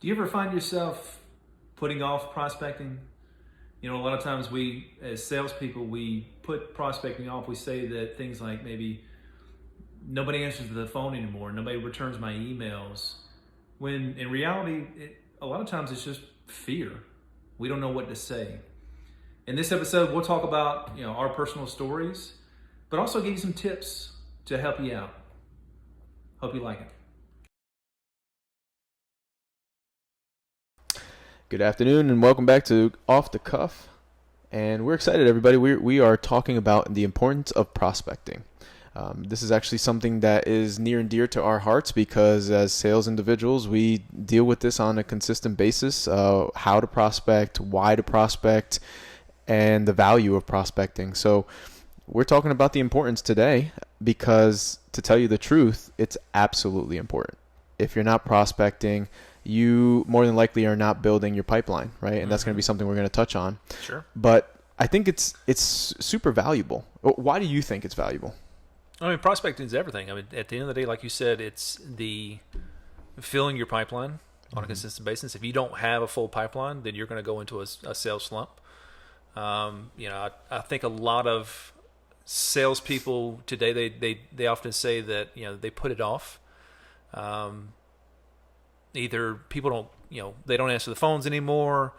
Do you ever find yourself putting off prospecting? A lot of times we, as salespeople, we put prospecting off. We say that things like maybe nobody answers the phone anymore, nobody returns my emails. When in reality, a lot of times it's just fear. We don't know what to say. In this episode, we'll talk about our personal stories, but also give you some tips to help you out. Hope you like it. Good afternoon and welcome back to Off the Cuff. And we're excited, everybody. We are talking about the importance of prospecting. This is actually something that is near and dear to our hearts because as sales individuals, we deal with this on a consistent basis. How to prospect, why to prospect, and the value of prospecting. So we're talking about the importance today because, to tell you the truth, it's absolutely important. If you're not prospecting, you more than likely are not building your pipeline, right? And that's going to be something we're going to touch on. Sure. But I think it's super valuable. Why do you think it's valuable? I mean, prospecting is everything. I mean, at the end of the day, like you said, it's the filling your pipeline on a consistent basis. If you don't have a full pipeline, then you're going to go into a sales slump. I think a lot of salespeople today, they often say that, they put it off. Either people don't, they don't answer the phones anymore.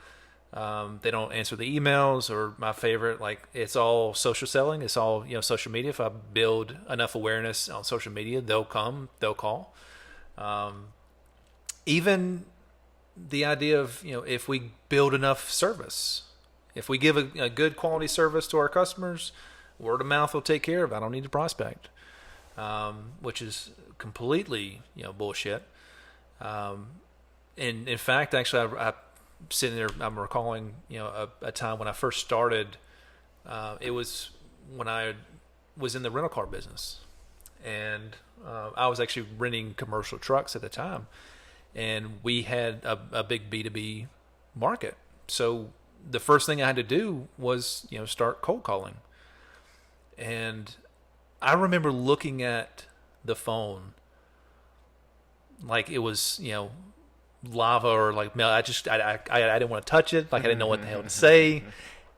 They don't answer the emails, or my favorite, like it's all social selling. It's all, social media. If I build enough awareness on social media, they'll come, they'll call. Even the idea of, if we build enough service, if we give a good quality service to our customers, word of mouth will take care of it. I don't need to prospect, which is completely, bullshit. And in fact, actually, I sitting there, I'm recalling, a time when I first started. It was when I was in the rental car business, and I was actually renting commercial trucks at the time, and we had a big B2B market. So the first thing I had to do was, start cold calling. And I remember looking at the phone like it was, lava or like I didn't want to touch it. Like I didn't know what the hell to say.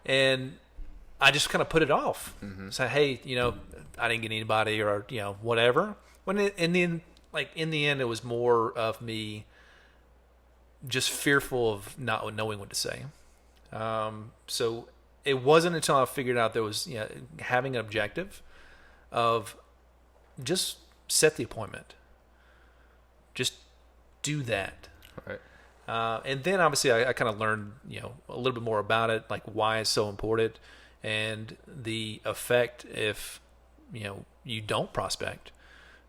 And I just kind of put it off. Say, hey, I didn't get anybody, or, whatever. In the end, it was more of me just fearful of not knowing what to say. So it wasn't until I figured out there was, having an objective of just set the appointment. Just do that. Right. And then obviously I kind of learned, a little bit more about it, like why it's so important and the effect if, you don't prospect.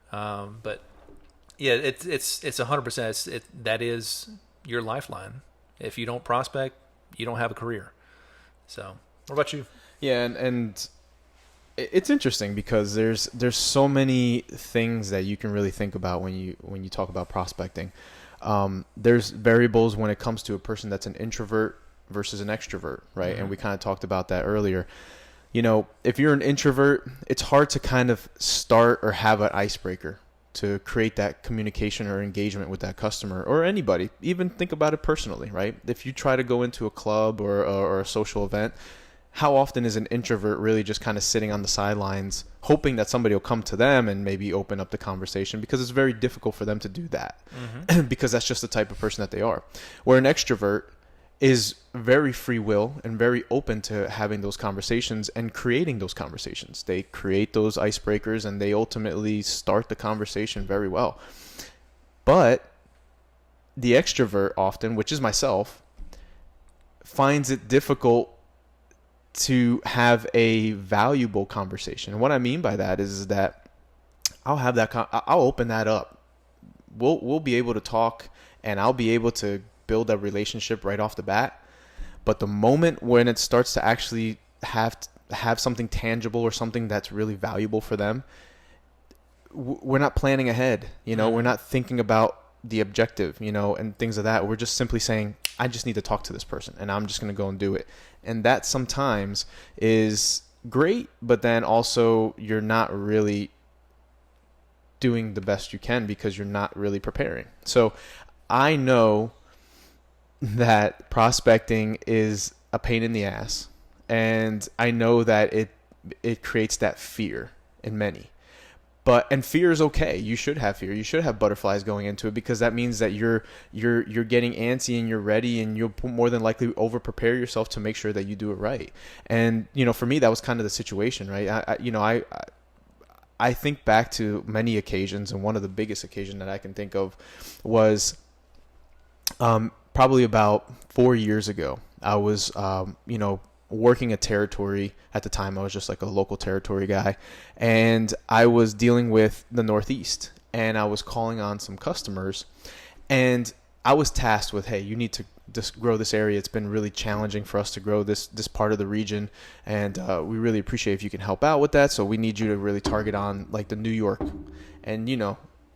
But yeah, it's 100%. That is your lifeline. If you don't prospect, you don't have a career. So what about you? Yeah. And it's interesting because there's so many things that you can really think about when you talk about prospecting. There's variables when it comes to a person that's an introvert versus an extrovert, right? Mm-hmm. And we kind of talked about that earlier. If you're an introvert, it's hard to kind of start or have an icebreaker to create that communication or engagement with that customer or anybody. Even think about it personally, right? If you try to go into a club or a social event, how often is an introvert really just kind of sitting on the sidelines, hoping that somebody will come to them and maybe open up the conversation, because it's very difficult for them to do that because that's just the type of person that they are. Where an extrovert is very free will and very open to having those conversations and creating those conversations. They create those icebreakers and they ultimately start the conversation very well. But the extrovert often, which is myself, finds it difficult to have a valuable conversation. And what I mean by that is that I'll open that up. We'll be able to talk and I'll be able to build a relationship right off the bat. But the moment when it starts to actually have something tangible or something that's really valuable for them, we're not planning ahead. We're not thinking about the objective, and things of that. We're just simply saying, I just need to talk to this person and I'm just going to go and do it. And that sometimes is great, but then also you're not really doing the best you can because you're not really preparing. So I know that prospecting is a pain in the ass, and I know that it creates that fear in many. And fear is okay. You should have fear. You should have butterflies going into it, because that means that you're getting antsy and you're ready, and you'll more than likely over prepare yourself to make sure that you do it right. And for me, that was kind of the situation, right? I think back to many occasions, and one of the biggest occasions that I can think of was probably about 4 years ago. I was working a territory. At the time, I was just like a local territory guy, and I was dealing with the Northeast, and I was calling on some customers, and I was tasked with, hey, you need to just grow this area. It's been really challenging for us to grow this part of the region, and we really appreciate if you can help out with that. So we need you to really target on like the New York, and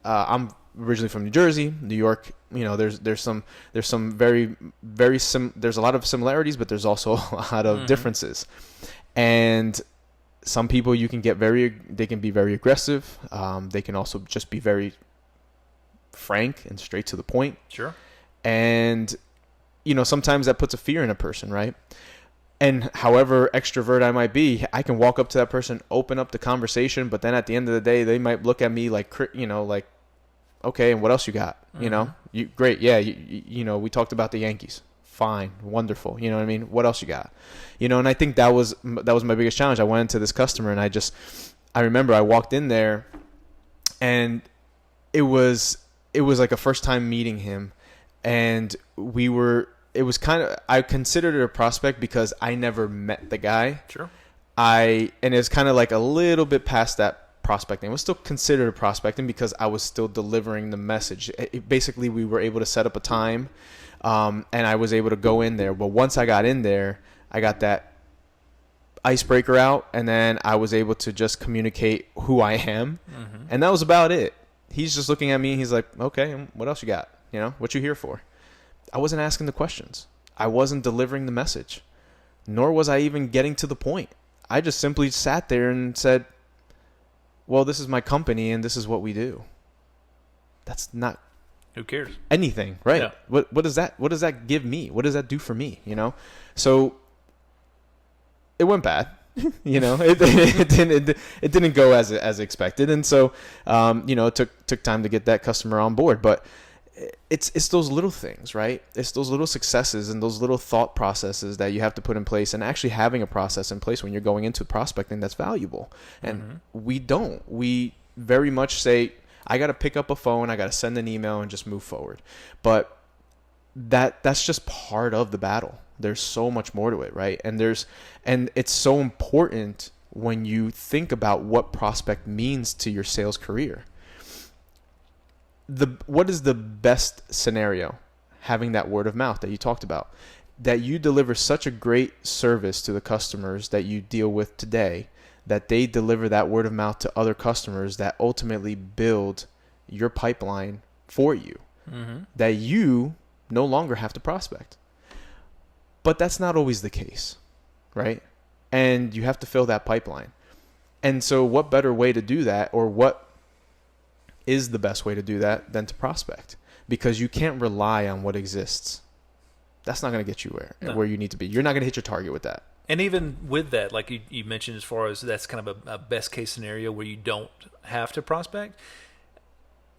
I'm originally from New Jersey. New York, there's some very there's a lot of similarities, but there's also a lot of differences. And some people they can be very aggressive. They can also just be very frank and straight to the point. Sure. And sometimes that puts a fear in a person, right? And however extrovert I might be, I can walk up to that person, open up the conversation, but then at the end of the day, they might look at me like, like, okay, and what else you got? You great, yeah. We talked about the Yankees. Fine, wonderful. You know what I mean? What else you got? And I think that was my biggest challenge. I went into this customer, and I remember I walked in there, and it was like a first time meeting him, and I considered it a prospect because I never met the guy. Sure. And it's kind of like a little bit past that prospecting. It was still considered a prospecting because I was still delivering the message. Basically, we were able to set up a time, and I was able to go in there. But once I got in there, I got that icebreaker out, and then I was able to just communicate who I am, and that was about it. He's just looking at me, and he's like, okay, and what else you got? What you here for? I wasn't asking the questions. I wasn't delivering the message, nor was I even getting to the point. I just simply sat there and said, well, this is my company and this is what we do. That's not who cares anything, right? Yeah. What does that give me? What does that do for me? So it went bad. It didn't go as expected, and so it took time to get that customer on board. But it's those little things, right? It's those little successes and those little thought processes that you have to put in place, and actually having a process in place when you're going into prospecting that's valuable. And we very much say, I got to pick up a phone, I got to send an email and just move forward. But that's just part of the battle. There's so much more to it, right? And it's so important when you think about what prospect means to your sales career. What is the best scenario? Having that word of mouth that you talked about, that you deliver such a great service to the customers that you deal with today, that they deliver that word of mouth to other customers that ultimately build your pipeline for you, that you no longer have to prospect. But that's not always the case, right? And you have to fill that pipeline. And so what better way to do that, or what is the best way to do that, than to prospect? Because you can't rely on what exists. That's not going to get you where you need to be. You're not going to hit your target with that. And even with that, like you mentioned, as far as that's kind of a best case scenario where you don't have to prospect,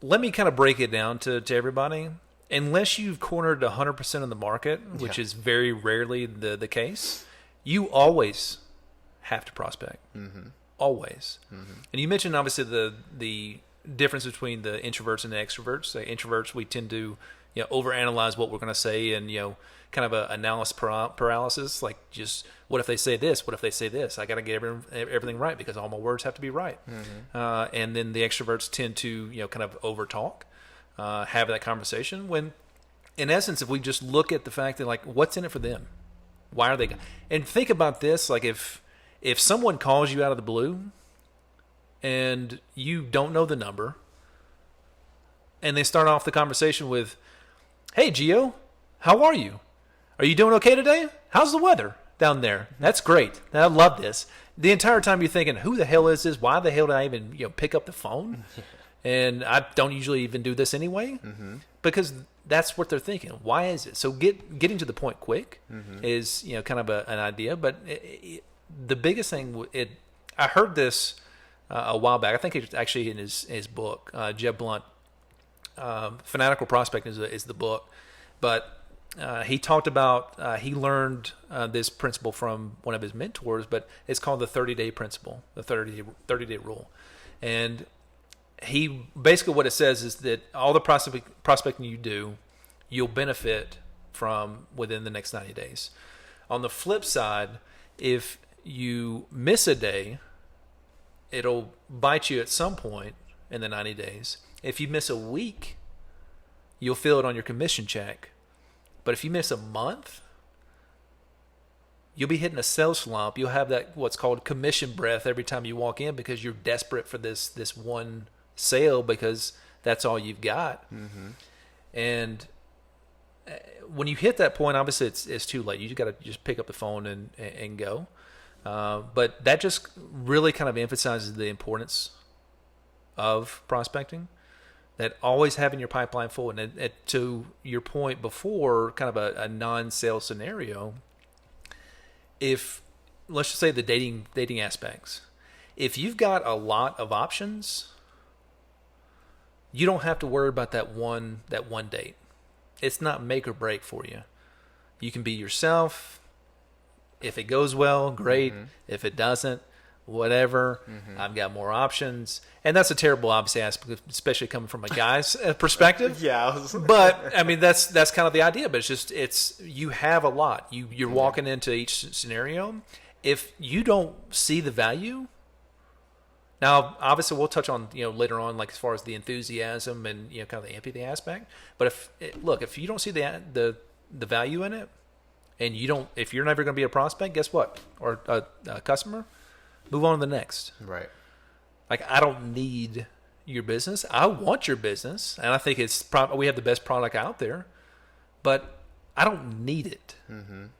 let me kind of break it down to everybody. Unless you've cornered 100% of the market, which is very rarely the case, you always have to prospect. Always. And you mentioned, obviously, the difference between the introverts and the extroverts. The introverts, we tend to overanalyze what we're going to say, and kind of a analysis paralysis. Like, just what if they say this? What if they say this? I got to get everything right because all my words have to be right. And then the extroverts tend to kind of overtalk, have that conversation. When, in essence, if we just look at the fact that, like, what's in it for them? Why are they? And think about this: like, if someone calls you out of the blue and you don't know the number, and they start off the conversation with, "Hey, Gio, how are you? Are you doing okay today? How's the weather down there? That's great. I love this." The entire time you're thinking, "Who the hell is this? Why the hell did I even pick up the phone?" And I don't usually even do this anyway. because that's what they're thinking. Why is it? So getting to the point quick is, kind of an idea. But the biggest thing, I heard this a while back. I think it's actually in his book, Jeb Blunt, Fanatical Prospecting is the book. But he talked about, he learned this principle from one of his mentors, but it's called the 30-day principle, the 30-day rule. And he basically, what it says is that all the prospecting you do, you'll benefit from within the next 90 days. On the flip side, if you miss a day, it'll bite you at some point in the 90 days. If you miss a week, you'll feel it on your commission check. But if you miss a month, you'll be hitting a sales slump. You'll have that what's called commission breath every time you walk in because you're desperate for this one sale because that's all you've got. And when you hit that point, obviously it's too late. You got to just pick up the phone and go. But that just really kind of emphasizes the importance of prospecting. That always having your pipeline full. And to your point before, kind of a non-sales scenario, if, let's just say the dating aspects, if you've got a lot of options, you don't have to worry about that one date. It's not make or break for you. You can be yourself. If it goes well, great. If it doesn't, whatever. I've got more options. And that's a terrible, obviously, aspect, especially coming from a guy's perspective. But I mean, that's kind of the idea. But it's you have a lot. You're walking into each scenario. If you don't see the value, now obviously we'll touch on later on, like as far as the enthusiasm and kind of the empathy aspect. But if you don't see the value in it, and if you're never going to be a prospect, guess what? Or a customer, move on to the next. Right. Like, I don't need your business. I want your business, and I think we have the best product out there, but I don't need it.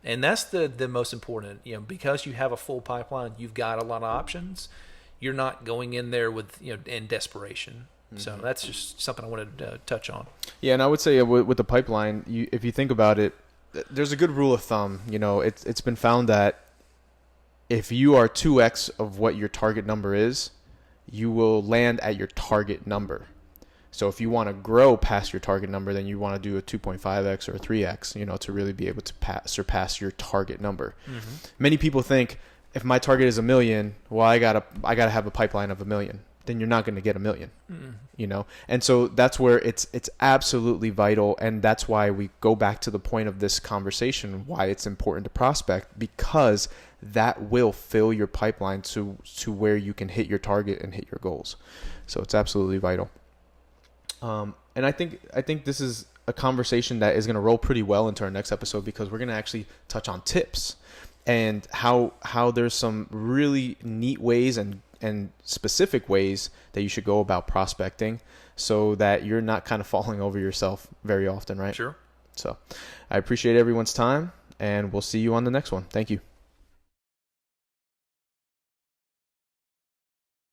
And that's the most important. Because you have a full pipeline, you've got a lot of options. You're not going in there with in desperation. So that's just something I wanted to touch on. Yeah, and I would say with the pipeline, if you think about it, there's a good rule of thumb. It's been found that if you are 2x of what your target number is, you will land at your target number. So if you want to grow past your target number, then you want to do a 2.5x or a 3x, to really be able to surpass your target number. Many people think if my target is 1 million, well, I gotta have a pipeline of 1 million. Then you're not going to get 1 million, And so that's where it's absolutely vital. And that's why we go back to the point of this conversation, why it's important to prospect, because that will fill your pipeline to where you can hit your target and hit your goals. So it's absolutely vital. And I think this is a conversation that is going to roll pretty well into our next episode, because we're going to actually touch on tips and how there's some really neat ways and specific ways that you should go about prospecting so that you're not kind of falling over yourself very often, right? Sure. So I appreciate everyone's time, and we'll see you on the next one. Thank you.